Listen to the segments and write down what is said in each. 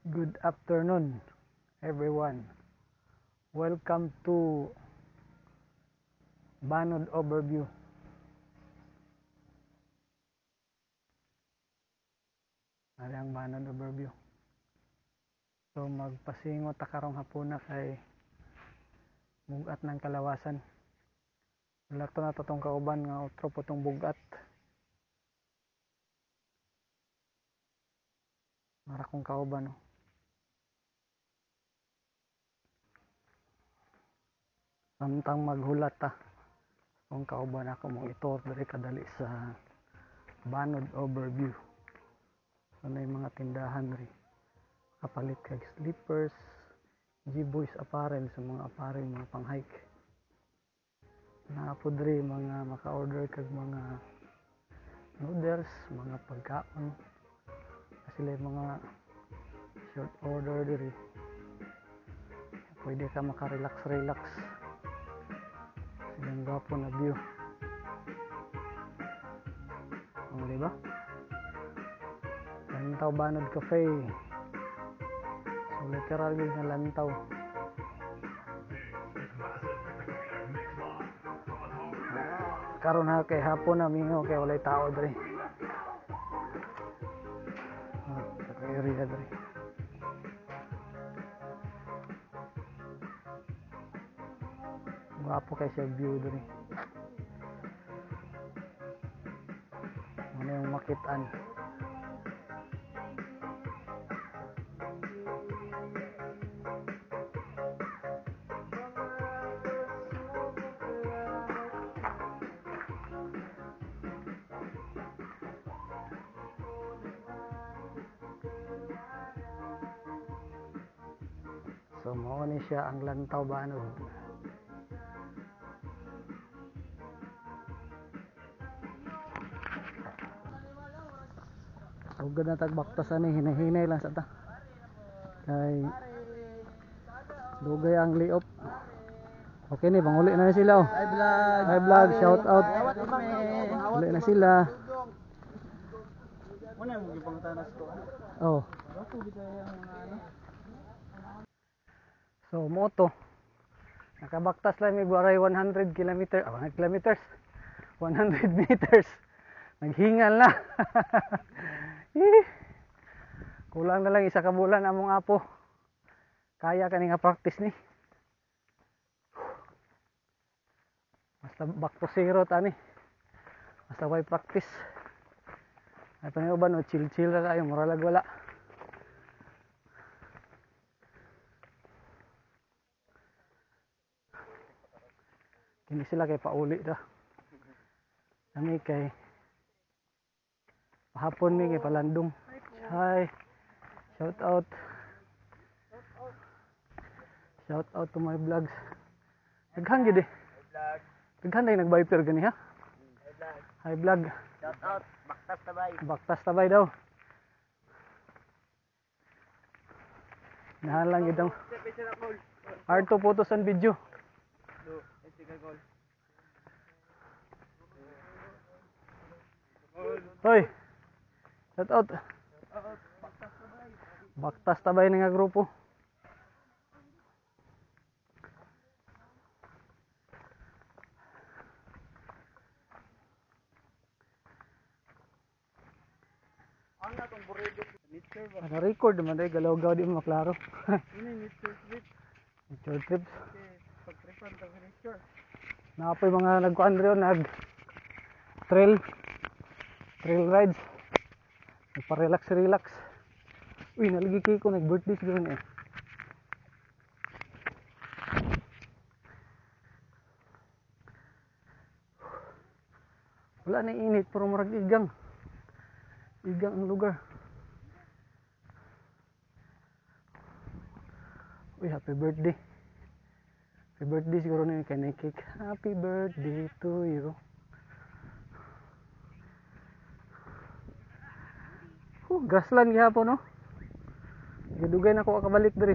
Good afternoon, everyone. Welcome to Banod Overview. Ano ang Banod Overview? So magpasingot ta karong hapuna kay bugat ng kalawasan. Wala to na totong kauban nga utro po tong bugat. Mara kong kauban no. Samtang maghulat ta kung kauban ako mong itor diri kadali sa Banod Overview. So na yung mga tindahan rin. Kapalit kay slippers, G-Boys apparel sa mga apparel, mga pang-hike. Naapod rin mga maka-order kag mga noodles, mga pagkaon. Sila yung mga short order diri. Pwede ka maka-relax. Silang gwapo na view. O, diba? Lantaw Banod Cafe. So, literal yun na lantaw. Karon ha kay hapon na mingo kay walay tao diri. Sa area diri. Gwapo kay siya view diri. Ano yung makitaan. So mao ni siya ang Lantaw Banod. Ugad na tagbaktasan ni hinahinay lang sa ta. Kay dugay ang liop. Okay ni banguli na sila oh. Hi vlog, shout out. Uli na sila. Wala mo gipangtanas ko. Oh. So moto. Nakabaktas lang may buwaray 100 kilometers, 100 meters. Naghingal na. Kulang na lang isa ka bulan among apo. Kaya kani nga practice ni. Basta back to zero tani. Basta way practice. Ay paniuban o chill ra kayo, muralag wala. Kini sila kay pauli ta. Kami kay hapon mi kay palandong. Hi. Shout out. Shout out to my vlogs. Daghan gid eh. Daghan day nag-viper gani ha. Hi vlog. Shout out. Baktas tabay. Baktas tabay daw. Nahan lang gid daw. Hard to photos and video. Hoy. Shout out. Baktas tabay nga grupo. Record naman dahil galaw-gaw di mo maklaro. Nature trips. Nakapoy mga nagkuhan rin trail rides. Nagpa-relax. Uy, naligi ko nag-birthday siguro eh. Wala na init pero marag igang ang lugar. Uy, happy birthday siguro na yung kanay cake. Happy birthday to you. Grassland gihapon no. Gidugay na ko kabalik diri.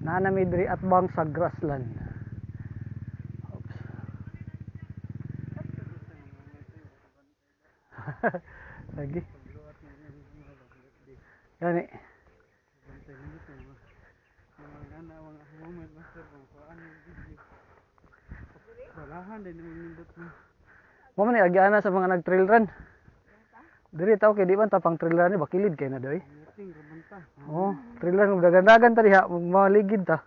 Nanami diri at bang sa grassland. Oops. Lagi. Yani. Bantay na dito mga mga moment master kung kuhaan yung video. Balahan din yung nindot mo. Mo man agyana sa mga nag-trail run. Diri tao kay di man tapang trail run bakilid kay na doy. Yating rabanta. Oh, trail run gagandagan ta diha maligid ta.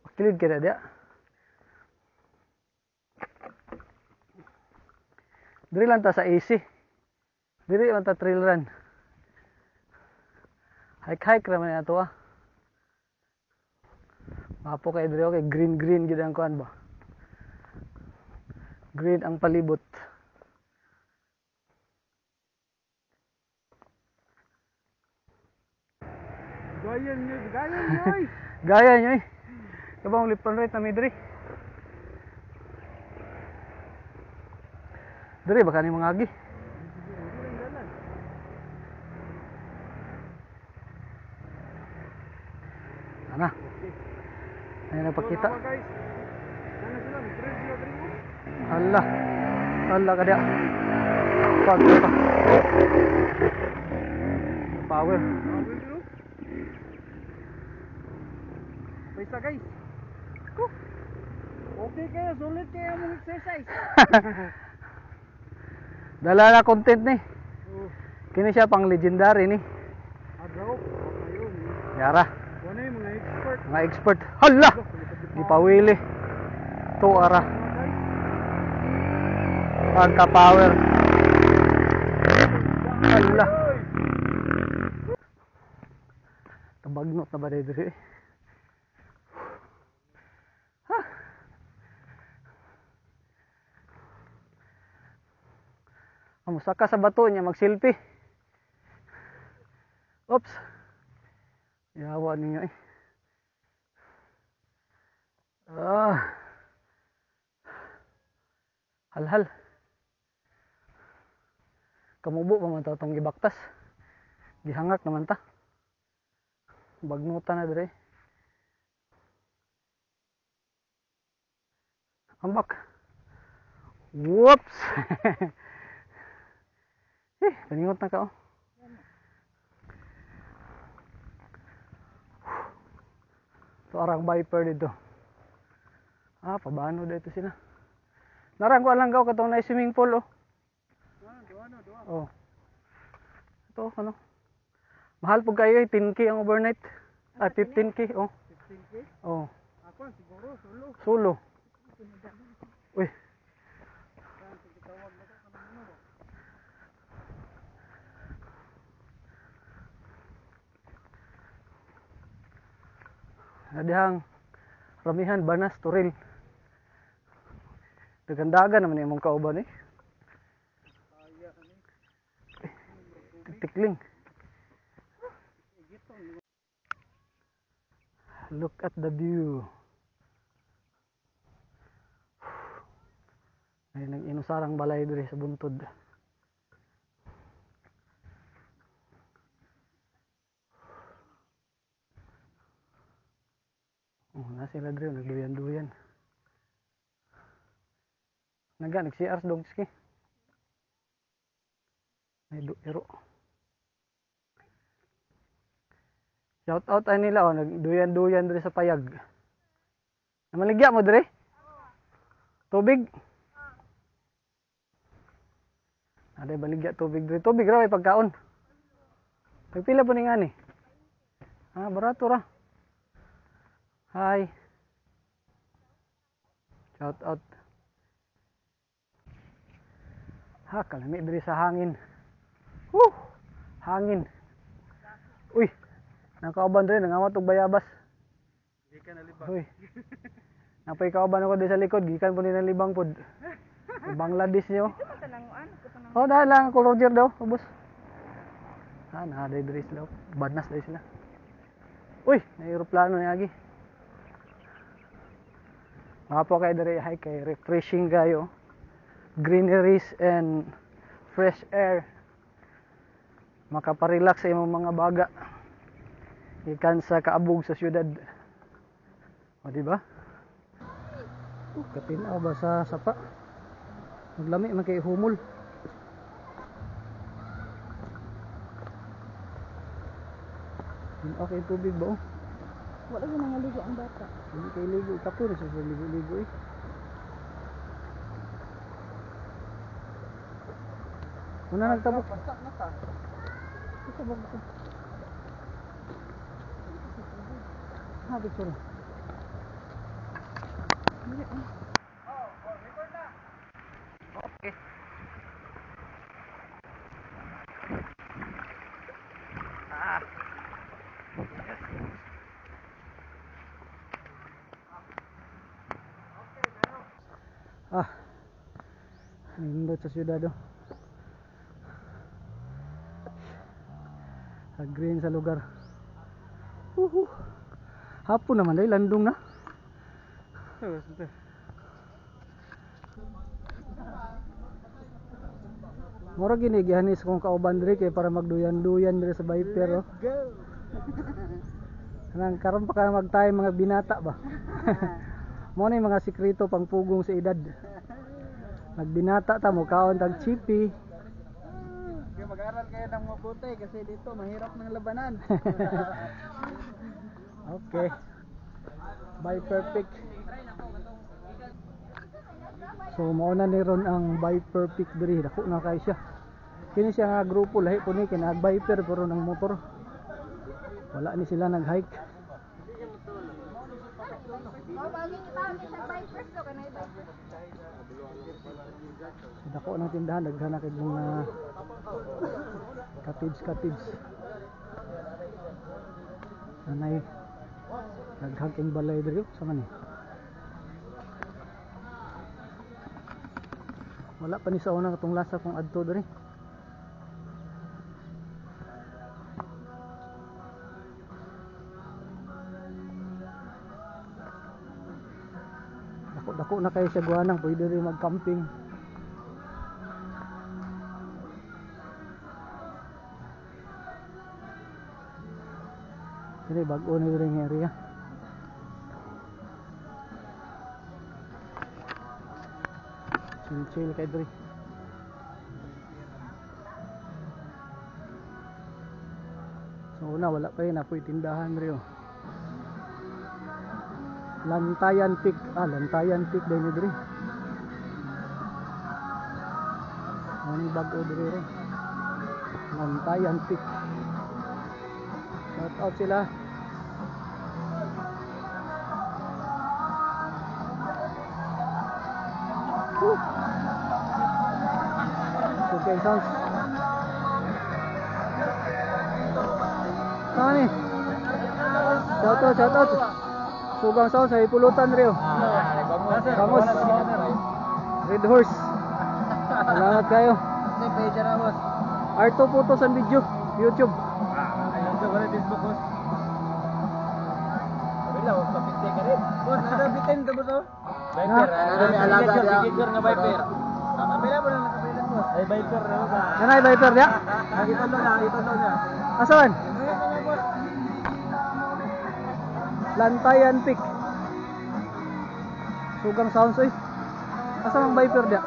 Bakilid kay na diha. Diri lang ta sa AC. Diri man ta trail run. Hike ra man ato ah. Mapo kay diri okay green gid ang kuan ba. Green ang palibot. Gayan nyo. Gaya nyo eh. Kabang left and right na may diri. Diri baka ni mga agi. Ana. Ayan na pakita. Guys. Ano sila? Trail sila diri mo? Allah. Allah ka dia. Pag pa. Power. Paisa guys. Okay kayo, sulit kayo mong exercise. Dala na content ni. Oh, Kini siya pang legendary ni. agaw. Ayun. Yara. Ano yung mga expert? Mga expert. Hala. Di pawili. To ara. Pagka power. Hala. Tabagnot na ba dito eh? Musaka sa bato niya mag-selfie. Oops. Yawa ninyo eh. Hal-hal. Kamubo pa man tong gibaktas. Gihangak naman ta. Bagnutan na dire. Ambak. Whoops. Paningot na ka oh. Ito arang viper dito. Pabano dito sila. Narang ko alang gaw katong na swimming pool oh. Doa. Oh. Ito ano. Mahal po kayo 10k ang overnight. 15k oh. 15K? Oh. Ako siguro, solo. Solo. Uy. Nadihang ramihan banas turil. Dagandagan naman yung mong kauban eh. Tikling. Look at the view. Ay nag-inusarang balay diri sa buntod. Na sila diri nagduyan-duyan. Nag-CR dong ski. May iro. Shout out ay nila oh, nagduyan-duyan diri sa payag. Namaligya mo diri? Tubig? Ada baligya tubig diri. Tubig ra may pagkaon. Pagpila po ni ngani? Barato ra. Hi. Shout out. Kalami diri sa hangin. Hangin. Uy. Nakauban diri nangamot og bayabas. Di ka nalibang. Uy. Napay kauban ako diri sa likod, gikan po ni nang libang pod. Bangladesh niyo. Dahil lang ako Roger daw, ubos. Naaday diri sila. Badnas diri sila. Uy, may eroplano ni agi. Mapo kay diri hike kay refreshing kayo. Greeneries and fresh air. Makaparelax sa imong mga baga. Ikan sa kaabog sa syudad. O diba? Kapinaw ba sa sapa? Maglami man kay humol. Okay, tubig ba? Oh? Wala yun nangaligo ang bata. Hindi kayo ligo. Kapo na siya sa ligo-ligo eh. Muna nagtabok. Ito ba ito? Ha, picture. Okay. Ah. Nindot sa syudad oh. Green sa lugar. Hapon naman dahil landong na. Mura gini gihanis kong kauban diri kay para magduyan-duyan diri sa Viper oh. Kanang karon pa ka magtay mga binata ba. Mo na yung mga sikreto pang pugong sa edad. Nagbinata ta mo kaon tag chippy. Kaya mag-aral kayo ng mabuti kasi dito mahirap ng labanan. Okay. Viper Peak. So mauna ni ron ang Viper Peak diri, dako na kay siya. Kini siya nga grupo lahi po ni kinag Viper pero ng motor. Wala ni sila nag-hike. Dako ng tindahan daghan na kay mga cottage. Anay nag-hiking balay diri sa man. Wala pa ni sa una katong lasa kung adto diri. Dako na kayo siya guwanang pwede rin mag-camping. Ini bago na rin area. Chill kay diri. So una wala pa yun apoy tindahan rin oh. Lantayan Peak din diri. Ano bago diri rin. Lantayan Peak. Shout out sila. Okay, sounds. Saan ni? Shout out. Sugang sound sa ipulutan rin. Bangus. Red Horse. Salamat kayo. Arto Photos and Video. YouTube. Ayun sa wala Facebook boss. Wala wag papinte ka rin. Boss, ano bitin to boss oh? Viper, may alaga dia. Viper nga Viper. Kabila mo lang nakabilan boss. Ay Viper na ba? Kanay Viper dia? Ito na. Asan? Lantayan Peak. Sugang sounds oy. Asa ang Viper dia?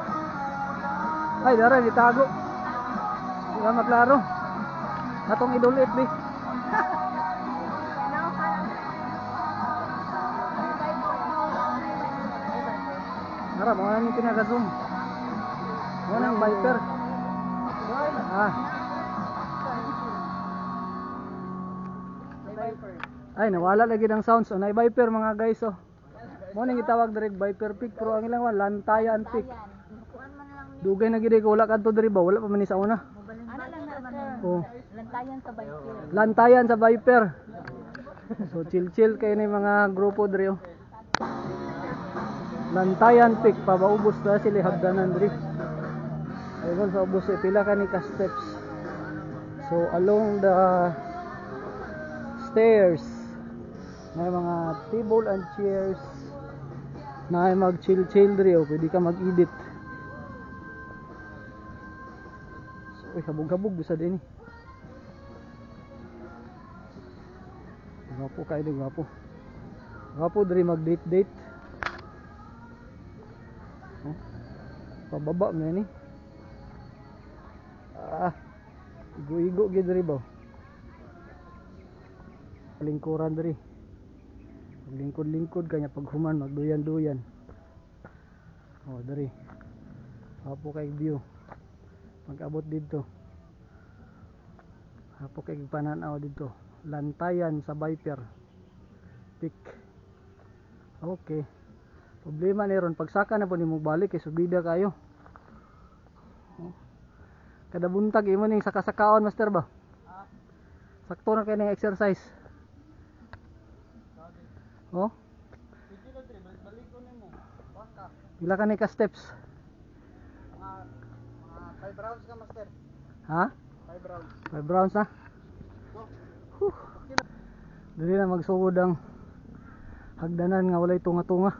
Ay, dara ditago. Wala maklaro. Atong idulit bi. Nara mo na ni pinaka-zoom. Mo nang Viper. Ay, nawala lagi ng sounds. Unay Viper mga guys oh. Mo nang gitawag direct Viper Peak pero ang ilang Lantayan Peak. Dugay na gid ko wala kadto diri ba? Wala pa man ni sa una. Ano lang na sir? Oh. Lantayan sa Viper. Lantayan sa Viper. So chill kay ni mga grupo diri oh. Lantayan Peak pabaubos na sila hagdanan diri. Ayun sa ubos pila ka ni ka steps. So along the stairs may mga table and chairs na ay mag chill diri oh. Pwede ka mag-edit. So habog-habog bisa din eh. Gwapo kayo din, gwapo diri mag-date oh. Pababa mo yan eh. Igo-igo gid diri ba. lingkuran diri. Lingkod-lingkod kanya pag human magduyan-duyan. Oh, diri. Hapo kay view. Pag-abot dito. Hapo kay pananaw dito. Lantayan sa Viper Peak. Okay. Problema ni ron pagsaka na po nimo balik kay subida kayo. Oh. Kada buntag imo ning sakasakaon master ba? Sakto na kay ning exercise. Oh. Pwede na dre, balik ko nimo. Baka Pila ka ni ka steps? mga 5 rounds ka master. Ha? 5 rounds. 5 rounds na? Huh. Dili na magsugod ang hagdanan nga walay tunga-tunga.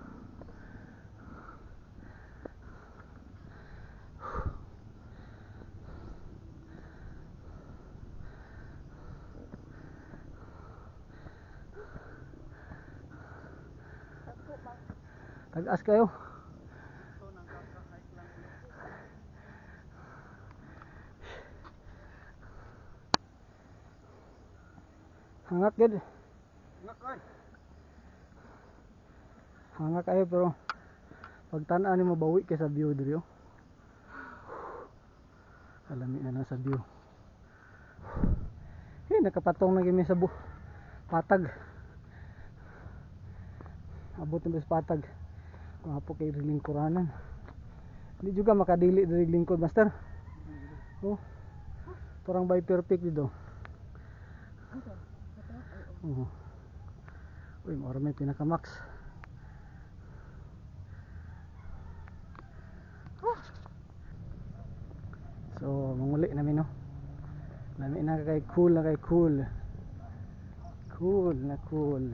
Tagas kayo. So nagkaka-hike lang ulit. Hangat gid. Ngakon. Hangat kayo pero pagtan-an nimo bawi kay sa view diri oh. Alami na lang sa view. Nakapatong na gimi sa patag. Abot na sa patag. Mapo kay lingkuranan. Hindi juga makadili diri lingkod master. Oh. Turang Viper Peak dito. Oh. Uy, mora may pinaka-max. So, manguli namin no. Lami na kay cool na kay cool. Cool na cool.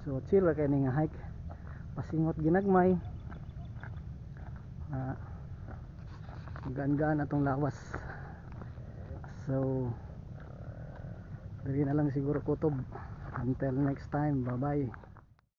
So, chill kay ning hike. Pasingot ginagmay. Gaan-gaan atong lawas. So, dali na lang siguro kutob. Until next time, bye bye.